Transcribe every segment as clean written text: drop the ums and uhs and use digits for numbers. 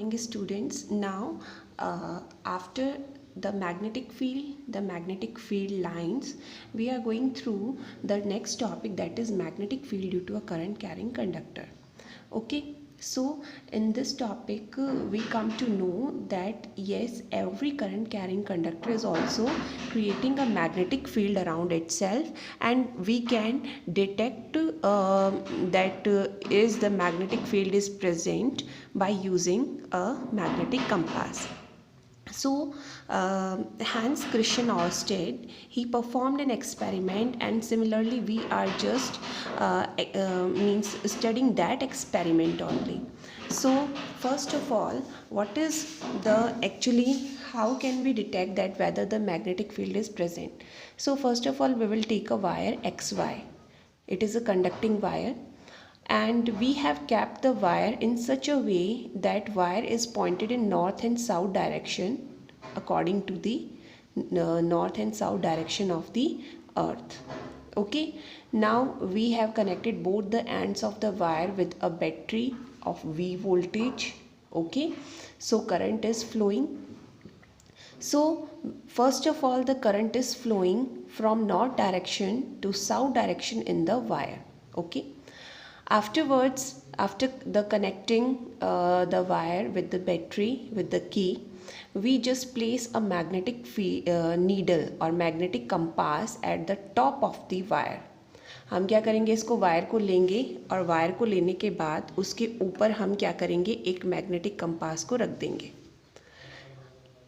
morning, students. Now, after the magnetic field lines, we are going through the next topic, that is magnetic field due to a current carrying conductor. Okay, so in this topic, we come to know that yes, every current carrying conductor is also creating a magnetic field around itself, and we can detect that is the magnetic field is present by using a magnetic compass. So Hans Christian Ørsted, he performed an experiment, and similarly we are just means studying that experiment only. So first of all, what is the actually, how can we detect that whether the magnetic field is present? So first of all, we will take a wire XY. It is a conducting wire, and we have kept the wire in such a way that wire is pointed in north and south direction according to the north and south direction of the earth. Okay, now we have connected both the ends of the wire with a battery of V voltage. Okay, so current is flowing. So first of all, the current is flowing from north direction to south direction in the wire. Okay, afterwards, after the connecting the wire with the battery with the key, we just place a magnetic needle or magnetic compass at the top of the wire. हम क्या करेंगे, इसको wire को लेंगे और wire को लेने के बाद उसके ऊपर हम क्या करेंगे, एक मैग्नेटिक कंपास को रख देंगे.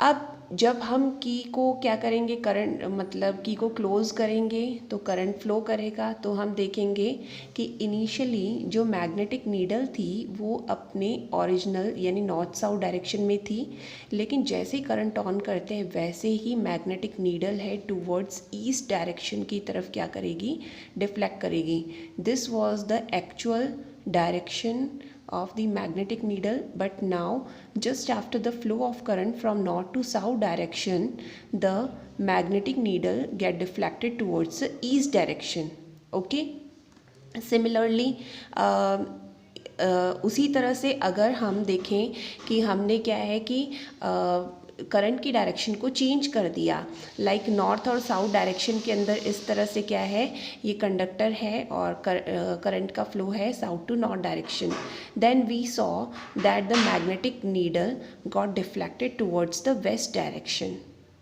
अब जब हम की को क्या करेंगे, करंट मतलब की को क्लोज करेंगे तो करंट फ्लो करेगा. तो हम देखेंगे कि इनिशियली जो मैग्नेटिक नीडल थी वो अपने ओरिजिनल यानी नॉर्थ साउथ डायरेक्शन में थी, लेकिन जैसे ही करंट ऑन करते हैं वैसे ही मैग्नेटिक नीडल है टूवर्ड्स ईस्ट डायरेक्शन की तरफ क्या करेगी, डिफ्लेक्ट करेगी. This was the actual direction of the magnetic needle, but now just after the flow of current from north to south direction, the magnetic needle get deflected towards the east direction. Okay, similarly उसी तरह से अगर हम देखें कि हमने क्या है कि करंट की डायरेक्शन को चेंज कर दिया, लाइक नॉर्थ और साउथ डायरेक्शन के अंदर इस तरह से क्या है, ये कंडक्टर है और करंट का फ्लो है south to north direction. Then we saw that the magnetic needle got deflected towards the west direction.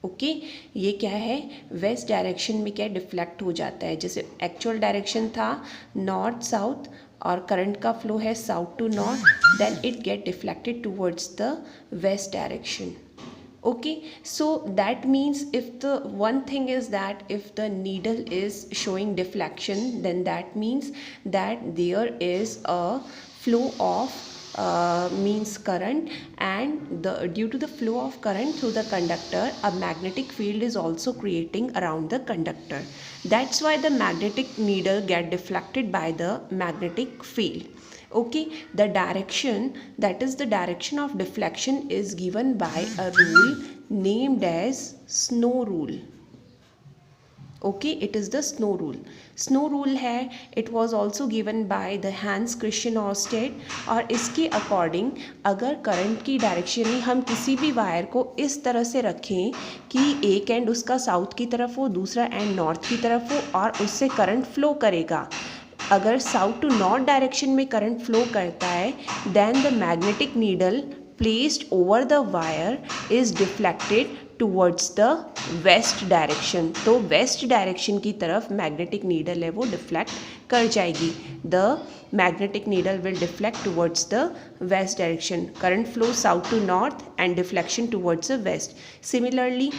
Okay, ये क्या है, वेस्ट डायरेक्शन में क्या डिफ्लेक्ट हो जाता है. जैसे एक्चुअल डायरेक्शन था नॉर्थ साउथ और करंट का फ्लो है south to north, then it get deflected towards the west direction. Okay, so that means if the one thing is that if the needle is showing deflection, then that means that there is a flow of means current, and due to the flow of current through the conductor, a magnetic field is also creating around the conductor. That's why the magnetic needle get deflected by the magnetic field. Okay, the direction, that is the direction of deflection, is given by a rule named as snow rule. Okay, it is the snow rule. Snow rule है, it was also given by the Hans Christian Ørsted. और इसके according अगर current की direction ही हम किसी भी wire को इस तरह से रखें कि एक एंड उसका साउथ की तरफ हो, दूसरा एंड नॉर्थ की तरफ हो, और उससे करंट फ्लो करेगा. अगर साउथ टू नॉर्थ डायरेक्शन में करंट फ्लो करता है, then the magnetic needle placed over the wire is deflected towards the west direction. तो वेस्ट डायरेक्शन की तरफ मैग्नेटिक नीडल है वो डिफ्लेक्ट कर जाएगी. The magnetic needle will deflect towards the west direction. Current flow south to north and deflection towards the west. Similarly,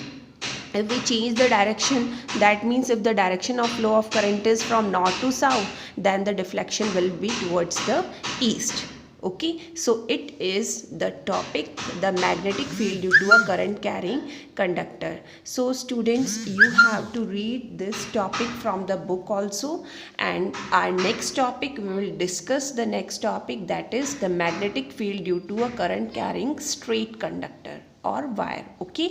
if we change the direction, that means if the direction of flow of current is from north to south, then the deflection will be towards the east. Okay, so it is the topic, the magnetic field due to a current carrying conductor. So students, you have to read this topic from the book also, and our next topic, we will discuss the next topic, that is the magnetic field due to a current carrying straight conductor or wire. Okay.